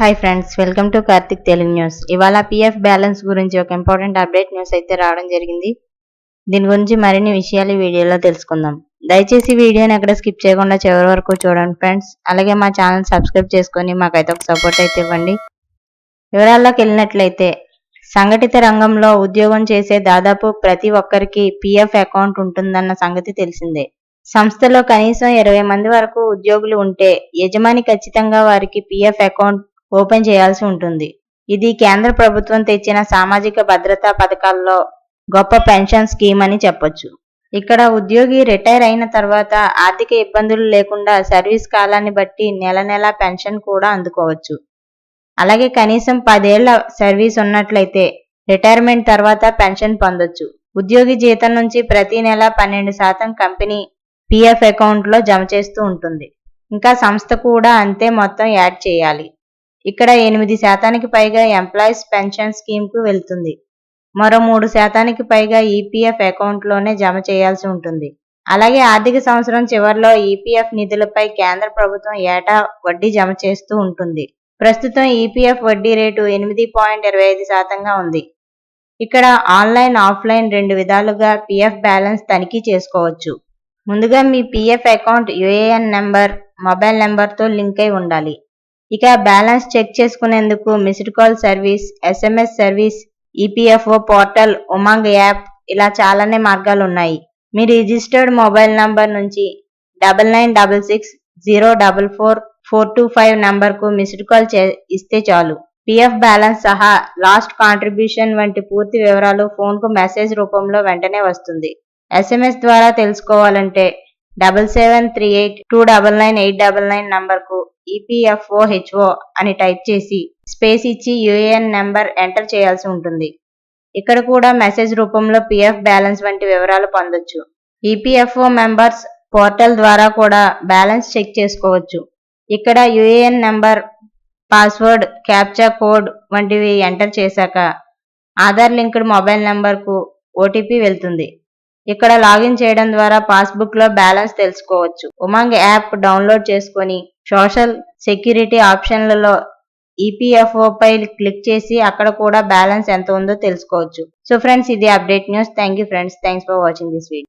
Hi friends, welcome to Karthik Telugu news. ఇవాళ PF balance గురించి ఒక ఇంపార్టెంట్ అప్డేట్ న్యూస్ అయితే రావడం జరిగింది. దీని గురించి మరిన్ని విషయాలు ఈ వీడియోలో తెలుసుకుందాం. దయచేసి వీడియోని ఎక్కడ స్కిప్ చేయకుండా చివరి వరకు చూడండి ఫ్రెండ్స్. అలాగే మా ఛానల్ సబ్స్క్రైబ్ చేసుకొని మాకైతే ఒక సపోర్ట్ అయితే ఇవ్వండి. వివరాల్లోకి వెళ్ళినట్లయితే, సంఘటిత రంగంలో ఉద్యోగం చేసే దాదాపు ప్రతి ఒక్కరికి పిఎఫ్ అకౌంట్ ఉంటుందన్న సంగతి తెలిసిందే. సంస్థలో కనీసం 20 మంది వరకు ఉద్యోగులు ఉంటే యజమాని ఖచ్చితంగా వారికి పిఎఫ్ అకౌంట్ ఓపెన్ చేయాల్సి ఉంటుంది. ఇది కేంద్ర ప్రభుత్వం తెచ్చిన సామాజిక భద్రతా పథకాల్లో గొప్ప పెన్షన్ స్కీమ్ అని చెప్పొచ్చు. ఇక్కడ ఉద్యోగి రిటైర్ అయిన తర్వాత ఆర్థిక ఇబ్బందులు లేకుండా సర్వీస్ కాలాన్ని బట్టి నెల నెలా పెన్షన్ కూడా అందుకోవచ్చు. అలాగే కనీసం 10 ఏళ్ల సర్వీస్ ఉన్నట్లయితే రిటైర్మెంట్ తర్వాత పెన్షన్ పొందొచ్చు. ఉద్యోగి జీతం నుంచి ప్రతి నెల 12% కంపెనీ పిఎఫ్ అకౌంట్లో జమ చేస్తూ ఉంటుంది. ఇంకా సంస్థ కూడా అంతే మొత్తం యాడ్ చేయాలి. ఇక్కడ 8% పైగా ఎంప్లాయీస్ పెన్షన్ స్కీమ్కు వెళ్తుంది. మరో 3% పైగా ఈపీఎఫ్ అకౌంట్లోనే జమ చేయాల్సి ఉంటుంది. అలాగే ఆర్థిక సంవత్సరం చివరిలో ఈపీఎఫ్ నిధులపై కేంద్ర ప్రభుత్వం ఏటా వడ్డీ జమ చేస్తూ ఉంటుంది. ప్రస్తుతం ఈపీఎఫ్ వడ్డీ రేటు 8.25%గా ఉంది. ఇక్కడ ఆన్లైన్, ఆఫ్లైన్ రెండు విధాలుగా పిఎఫ్ బ్యాలెన్స్ తనిఖీ చేసుకోవచ్చు. ముందుగా మీ PF account UAN number, mobile నెంబర్తో లింక్ అయి ఉండాలి. ఇక బ్యాలెన్స్ చెక్ చేసుకునేందుకు missed call service, SMS service, EPFO portal, Umang app ఇలా చాలానే మార్గాలు ఉన్నాయి. మీ రిజిస్టర్డ్ మొబైల్ నంబర్ నుంచి 9966044425 నంబర్కు మిస్డ్ కాల్ ఇస్తే చాలు. పిఎఫ్ బ్యాలెన్స్ సహా లాస్ట్ కాంట్రిబ్యూషన్ వంటి పూర్తి వివరాలు ఫోన్కు మెసేజ్ రూపంలో వెంటనే వస్తుంది. ఎస్ఎంఎస్ ద్వారా తెలుసుకోవాలంటే 7738299899 నంబర్కు ఈపీఎఫ్ఓహెచ్ఓ అని టైప్ చేసి స్పేస్ ఇచ్చి యూఏఎన్ నెంబర్ ఎంటర్ చేయాల్సి ఉంటుంది. ఇక్కడ కూడా మెసేజ్ రూపంలో పిఎఫ్ బ్యాలెన్స్ వంటి వివరాలు పొందొచ్చు. ఈపీఎఫ్ఓ మెంబర్స్ పోర్టల్ ద్వారా కూడా బ్యాలెన్స్ చెక్ చేసుకోవచ్చు. ఇక్కడ UAN number, password, captcha code వంటివి ఎంటర్ చేశాక ఆధార్ లింక్డ్ మొబైల్ నెంబర్కు ఓటీపీ వెళ్తుంది. ఇక్కడ లాగిన్ చేయడం ద్వారా పాస్బుక్లో బ్యాలెన్స్ తెలుసుకోవచ్చు. ఉమాంగ్ యాప్ డౌన్లోడ్ చేసుకొని సోషల్ సెక్యూరిటీ ఆప్షన్లలో ఈపీఎఫ్ఓ పై క్లిక్ చేసి అక్కడ కూడా బ్యాలెన్స్ ఎంత ఉందో తెలుసుకోవచ్చు. సో ఫ్రెండ్స్, ఇది update news. Thank you friends. Thanks for watching this video.